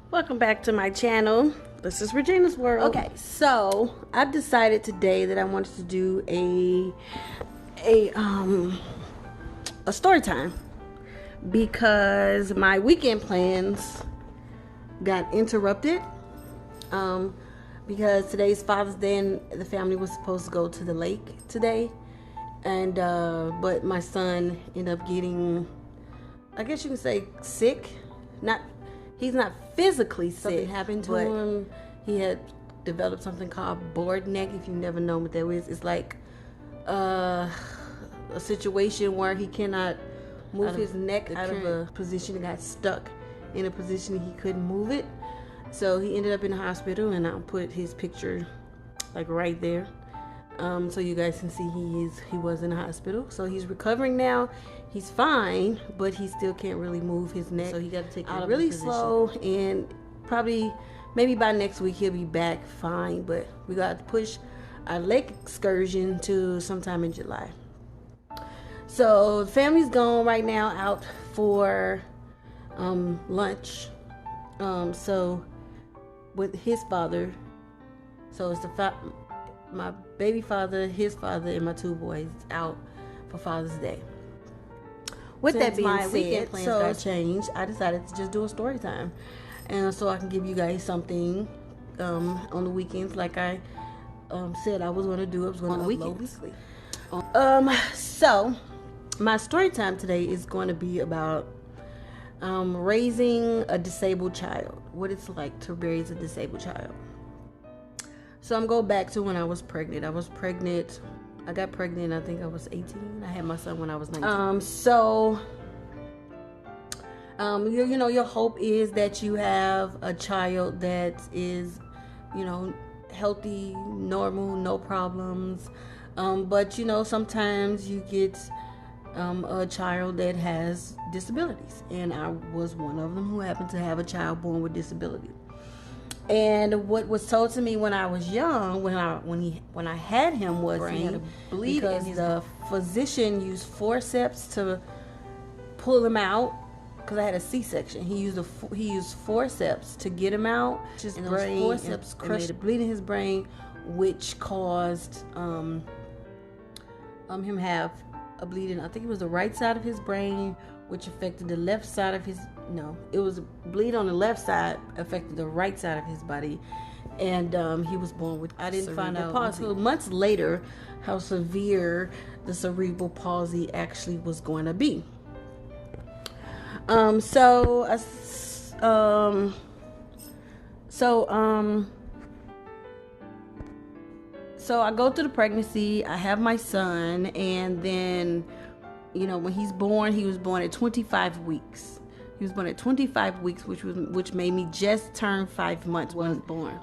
Welcome back to my channel. This is Regina's World. Okay, so I've decided today that I wanted to do a story time because my weekend plans got interrupted because today's Father's Day and the family was supposed to go to the lake today, and but my son ended up getting, I guess you can say, sick. He's not physically sick. Something happened to him. He had developed something called board neck. If you never know what that is, it's like a situation where he cannot move his neck out of a position. He got stuck in a position he couldn't move it. So he ended up in the hospital, and I'll put his picture like right there, so you guys can see he was in the hospital. So he's recovering now. He's fine, but he still can't really move his neck. So he got to take it really slow, and probably maybe by next week he'll be back fine. But we got to push our lake excursion to sometime in July. So the family's gone right now out for lunch. So with his father, so it's my baby father, his father, and my two boys out for Father's Day. With that being said, weekend plans got changed, I decided to just do a story time, and so I can give you guys something on the weekends, like I said I was going to do. I was going to upload weekly. So my story time today is going to be about raising a disabled child. What it's like to raise a disabled child. So I'm going back to when I was pregnant. I got pregnant, I think I was 18. I had my son when I was 19. You know, your hope is that you have a child that is, you know, healthy, normal, no problems. But, you know, sometimes you get a child that has disabilities. And I was one of them who happened to have a child born with disability. And what was told to me when I was young, when I had him, was he had a bleed because the physician used forceps to pull him out. Because I had a C-section, he used forceps to get him out. His brain, forceps crushed, made a bleed in his brain, which caused him have a bleeding. I think it was the right side of his brain, which affected the left side of his. No, it was a bleed on the left side, affected the right side of his body, and he was born with. I didn't find out until months later how severe the cerebral palsy actually was going to be. So I go through the pregnancy. I have my son, and then, you know, when he was born at 25 weeks. He was born at 25 weeks, which made me just turn 5 months when he was born.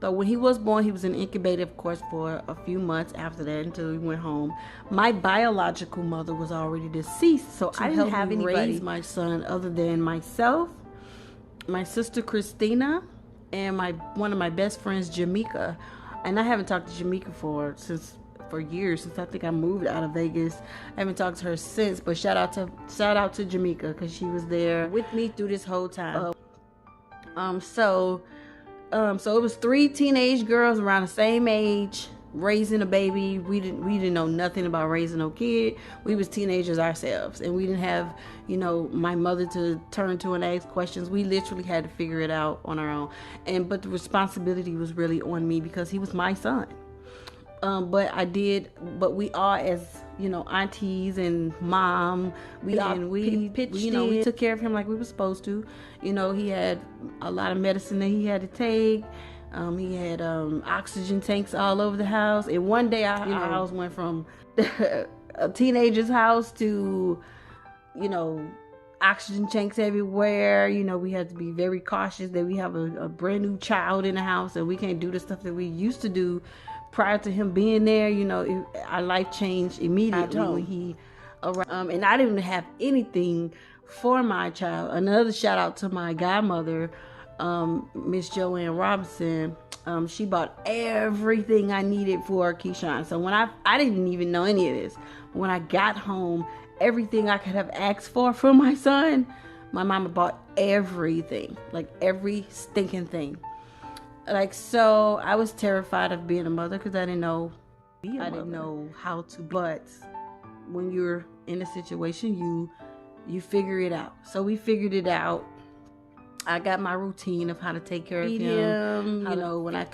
But when he was born, he was in incubator, of course, for a few months after that until he went home. My biological mother was already deceased, so I didn't have anybody raise my son other than myself, my sister Christina, and one of my best friends, Jamaica. And I haven't talked to Jamaica for years, since I think I moved out of Vegas. I haven't talked to her since, but shout out to Jamaica, because she was there with me through this whole time. So it was 3 teenage girls around the same age raising a baby. We didn't know nothing about raising no kid. We was teenagers ourselves, and we didn't have, you know, my mother to turn to and ask questions. We literally had to figure it out on our own. But the responsibility was really on me because he was my son. But we all, as, you know, aunties and mom, we took care of him like we were supposed to. You know, he had a lot of medicine that he had to take. He had oxygen tanks all over the house. And one day our house went from a teenager's house to, you know, oxygen tanks everywhere. You know, we had to be very cautious that we have a brand new child in the house, and we can't do the stuff that we used to do prior to him being there. You know, our life changed immediately when he arrived. And I didn't have anything for my child. Another shout out to my godmother, Miss Joanne Robinson. She bought everything I needed for Keyshawn. So when I didn't even know any of this. When I got home, everything I could have asked for my son, My mama bought everything, like every stinking thing. Like, so I was terrified of being a mother because I didn't know how to. But when you're in a situation, you figure it out. So we figured it out. I got my routine of how to take care of him. You know, when I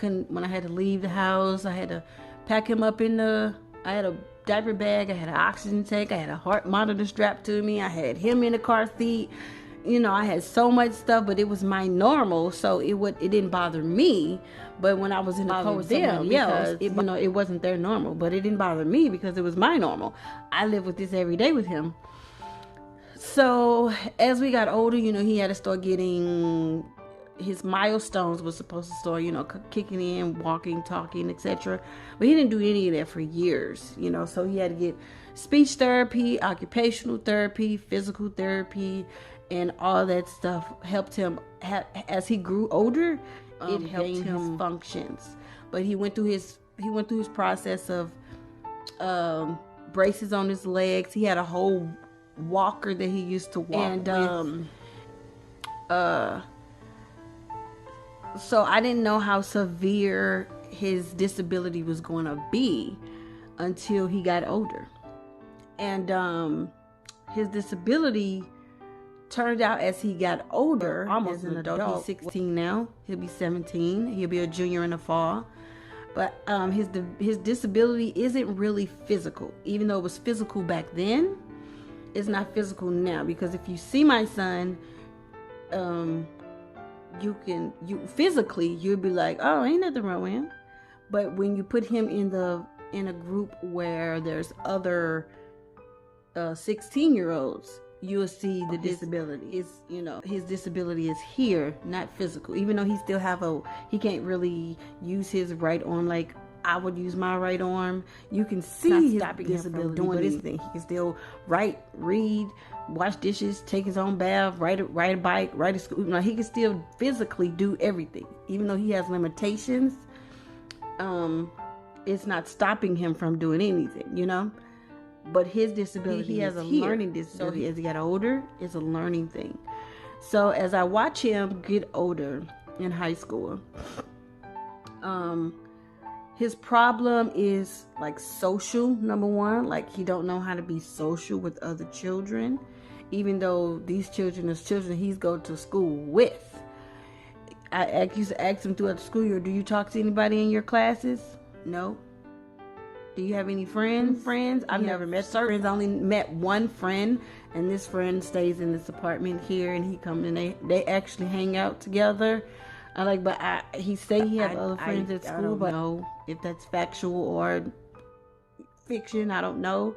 had to leave the house, I had to pack him up I had a diaper bag, I had an oxygen tank, I had a heart monitor strapped to me, I had him in the car seat. You know, I had so much stuff, but it was my normal, so it didn't bother me. But when I was in the car with somebody else, it wasn't their normal, but it didn't bother me because it was my normal. I live with this every day with him. So as we got older, you know, he had to start getting his milestones was supposed to start, you know, kicking in, walking, talking, etc. But he didn't do any of that for years, you know, so he had to get speech therapy, occupational therapy, physical therapy, and all that stuff helped him as he grew older. It helped him his functions. But he went through his process of braces on his legs. He had a whole walker that he used to walk with. So I didn't know how severe his disability was going to be until he got older. And his disability turned out as he got older, almost an adult. He's 16 now. He'll be 17. He'll be a junior in the fall. But his disability isn't really physical. Even though it was physical back then, it's not physical now. Because if you see my son, physically you'll be like, oh, ain't nothing wrong with him. But when you put him in a group where there's other 16-year-olds, you'll see the disability is, you know, his disability is here, not physical. Even though he can't really use his right arm like I would use my right arm. You can see his disability doing this thing. He can still write, read, wash dishes, take his own bath, ride a bike, ride a scooter. You know, he can still physically do everything. Even though he has limitations, it's not stopping him from doing anything, you know. But his disability, he has a learning disability. So as he got older, it's a learning thing. So as I watch him get older in high school, his problem is like social, number one. Like he don't know how to be social with other children, even though these children is children he's go to school with. I used to ask him throughout the school year, do you talk to anybody in your classes? No. Do you have any friends? I've never met friends. I only met one friend, and this friend stays in this apartment here, and he comes and they actually hang out together. He say he has other friends at school, but I don't know if that's factual or fiction. I don't know.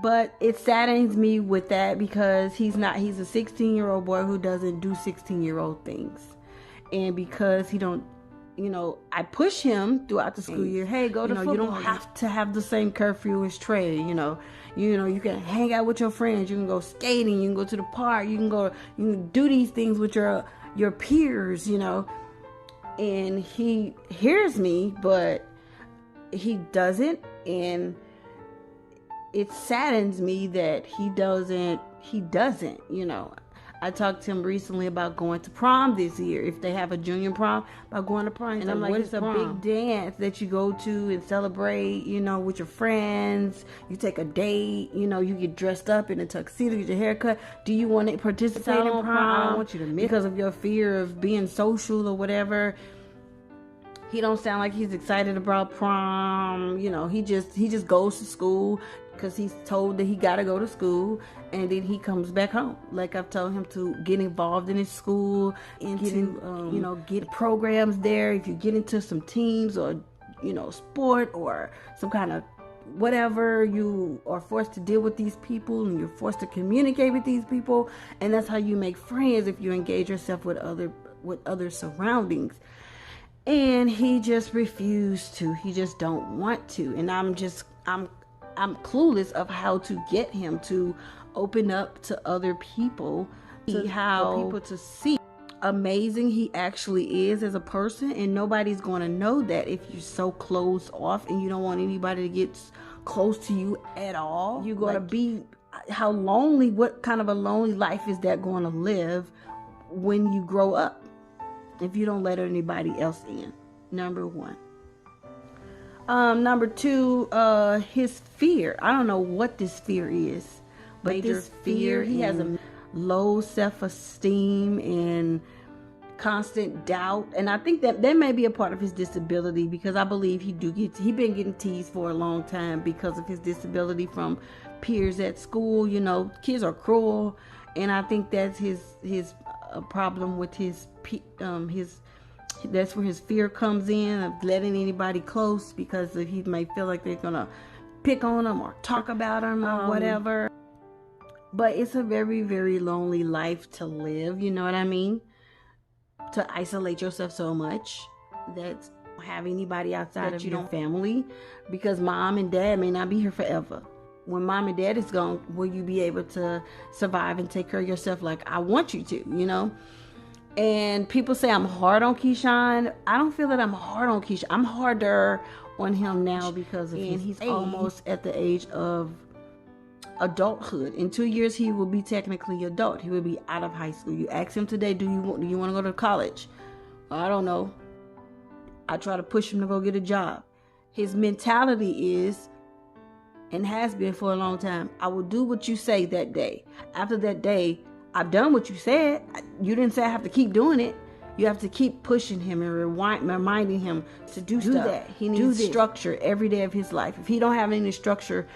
But it saddens me with that because he's a 16-year-old boy who doesn't do 16-year-old things. And because he don't, you know, I push him throughout the school year. Hey, go to football. You don't have to have the same curfew as Trey. You know, you can hang out with your friends. You can go skating. You can go to the park. You can do these things with your peers. You know, and he hears me, but he doesn't, and it saddens me that he doesn't. You know. I talked to him recently about going to prom this year. If they have a junior prom, about going to prom. And I'm like, it's a big dance that you go to and celebrate, you know, with your friends. You take a date, you know, you get dressed up in a tuxedo, get your hair cut. Do you want to participate in prom? I don't want you to miss because of your fear of being social or whatever. He don't sound like he's excited about prom. You know, he just goes to school because he's told that he got to go to school, and then he comes back home. Like I've told him to get involved in his school, get programs there. If you get into some teams or, you know, sport or some kind of whatever, you are forced to deal with these people and you're forced to communicate with these people, and that's how you make friends if you engage yourself with other surroundings. And he just refused to. He just don't want to. And I'm clueless of how to get him to open up to other people, for people to see amazing he actually is as a person. And nobody's going to know that if you're so closed off and you don't want anybody to get close to you at all. You're going to be how lonely, what kind of a lonely life is that going to live when you grow up if you don't let anybody else in? Number one. Number two, his fear. I don't know what this fear is, but this fear, he has a low self-esteem and constant doubt, and I think that may be a part of his disability, because I believe he been getting teased for a long time because of his disability from peers at school. You know, kids are cruel, and I think that's his problem with his that's where his fear comes in of letting anybody close, because he may feel like they're gonna pick on him or talk about him or whatever. But it's a very, very lonely life to live, you know what I mean? To isolate yourself so much that have anybody outside of your family, because mom and dad may not be here forever. When mom and dad is gone, will you be able to survive and take care of yourself like I want you to, you know? And people say I'm hard on Keyshawn. I don't feel that I'm hard on Keyshawn. I'm harder on him now because of he's almost at the age of adulthood. In 2 years he will be technically adult. He will be out of high school. You ask him today, do you want to go to college? I don't know. I try to push him to go get a job. His mentality is, and has been for a long time, I will do what you say that day. After that day, I've done what you said. You didn't say I have to keep doing it. You have to keep pushing him and reminding him to do stuff. That. He needs structure every day of his life. If he don't have any structure,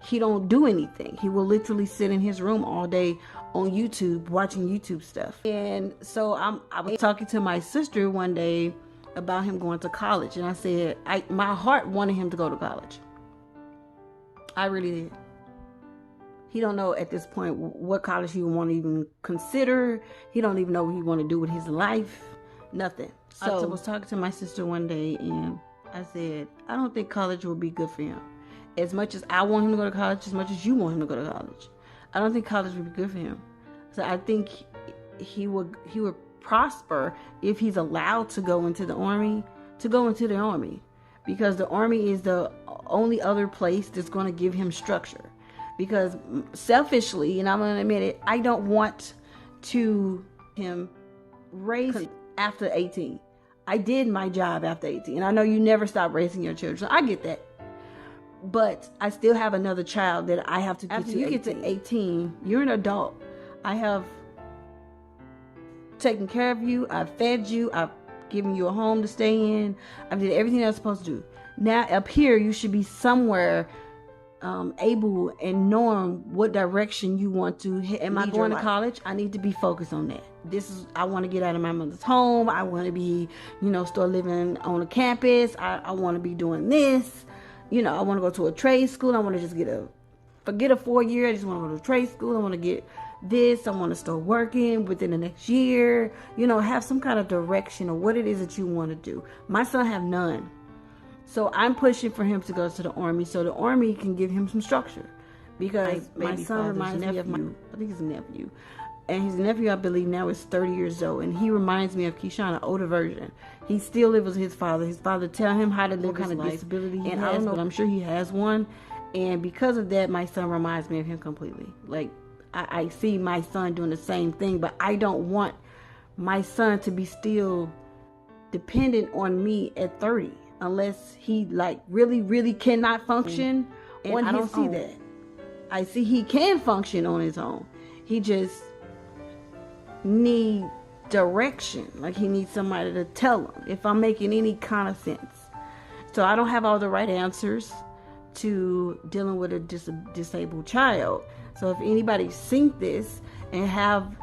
he don't do anything. He will literally sit in his room all day on YouTube, watching YouTube stuff. And so I was talking to my sister one day about him going to college, and I said, my heart wanted him to go to college. I really did. He don't know at this point what college he would want to even consider. He don't even know what he want to do with his life. Nothing. So I was talking to my sister one day, and I said, I don't think college will be good for him. As much as I want him to go to college, as much as you want him to go to college, I don't think college would be good for him. So I think he would prosper if he's allowed to go into the army, because the army is the only other place that's going to give him structure. Because selfishly, and I'm going to admit it, I don't want to him raise after 18. I did my job after 18, and I know you never stop raising your children. So I get that. But I still have another child that I have to get to. After you get to 18, you're an adult. I have taken care of you. I've fed you. I've given you a home to stay in. I've did everything I was supposed to do. Now up here, you should be somewhere able and knowing what direction you want to hit. Am I going to college? I need to be focused on that. I want to get out of my mother's home. I want to be, start living on a campus. I want to be doing this. I want to go to a trade school. I want to just forget a 4-year. I just want to go to a trade school. I want to get this. I want to start working within the next year. Have some kind of direction of what it is that you want to do. My son have none. So I'm pushing for him to go to the army so the army can give him some structure. Because my son reminds me of I think his nephew. And his nephew, I believe, now is 30 years old. And he reminds me of Keyshawn, an older version. He still lives with his father. His father tell him how to live his life. Disability he has, I don't know, but I'm sure he has one. And because of that, my son reminds me of him completely. Like, I see my son doing the same thing. But I don't want my son to be still dependent on me at 30. Unless he really, really cannot function. And I don't see that. I see he can function on his own. He just need direction. Like he needs somebody to tell him, if I'm making any kind of sense. So I don't have all the right answers to dealing with a disabled child. So if anybody's seen this and have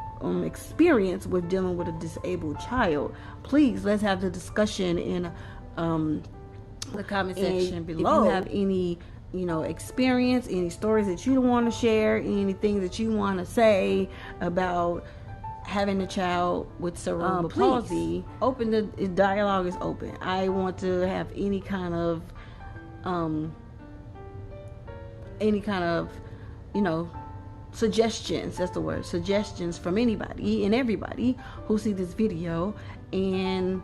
experience with dealing with a disabled child, please let's have the discussion in the comment section below. If you have any experience, any stories that you want to share, anything that you want to say about having a child with cerebral palsy, the dialogue is open. I want to have any kind of suggestions. That's the word, suggestions from anybody and everybody who see this video and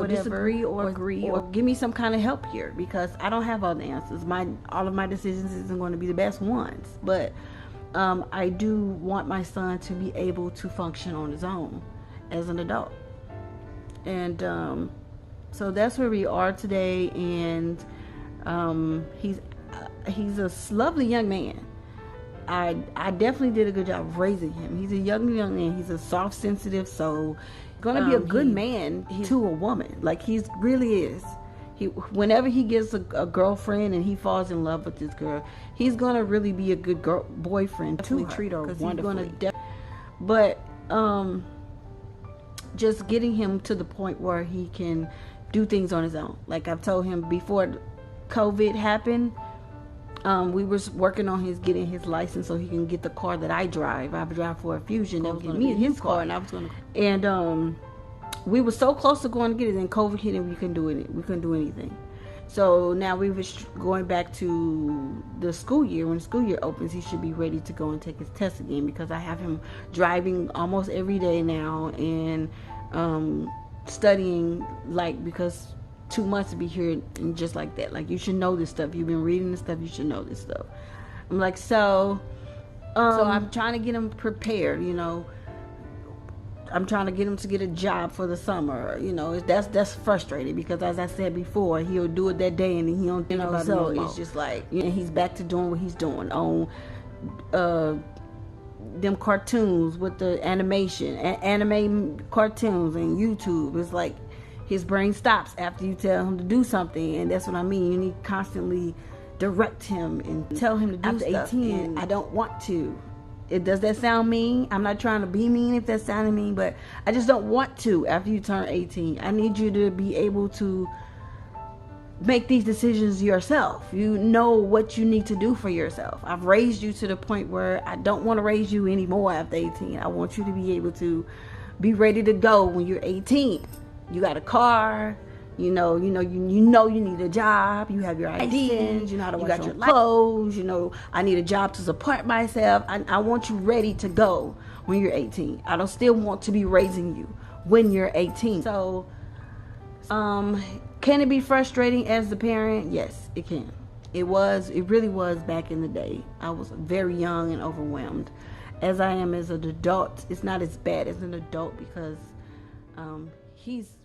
disagree or agree or give me some kind of help here, because I don't have all the answers. All of my decisions isn't going to be the best ones, but I do want my son to be able to function on his own as an adult. And so that's where we are today. And he's a lovely young man. I definitely did a good job of raising him. He's a young man. He's a soft, sensitive soul. Gonna be a good man to a woman. Like, he really is. Whenever he gets a girlfriend and he falls in love with this girl, he's gonna really be a good boyfriend to her. Treat her wonderfully. But just getting him to the point where he can do things on his own. Like I've told him before COVID happened, we were working on getting his license so he can get the car that I drive. I drive for a Fusion. That was going to be his car, and I was going to. And we were so close to going to get it, and COVID hit, and we couldn't do it. We couldn't do anything. So now we were going back to the school year. When the school year opens, he should be ready to go and take his test again, because I have him driving almost every day now, and studying, like, because 2 months to be here and just like that. Like, you should know this stuff. You've been reading this stuff. You should know this stuff. I'm like, so I'm trying to get him prepared, you know. I'm trying to get him to get a job for the summer. You know, that's frustrating, because as I said before, he'll do it that day and then he don't think about it no more. It's just like, you know, he's back to doing what he's doing on them cartoons with the animation, anime cartoons and YouTube. It's like his brain stops after you tell him to do something, and that's what I mean. You need to constantly direct him and tell him to do after stuff. 18, and I don't want to. Does that sound mean? I'm not trying to be mean if that sounded mean, but I just don't want to after you turn 18. I need you to be able to make these decisions yourself. You know what you need to do for yourself. I've raised you to the point where I don't want to raise you anymore after 18. I want you to be able to be ready to go when you're 18. You got a car, you know you need a job, you have your IDs, you know how to wash your clothes, you know, I need a job to support myself. I want you ready to go when you're 18. I don't still want to be raising you when you're 18. So, can it be frustrating as the parent? Yes, it can. It really was back in the day. I was very young and overwhelmed. As I am as an adult, it's not as bad as an adult, because he's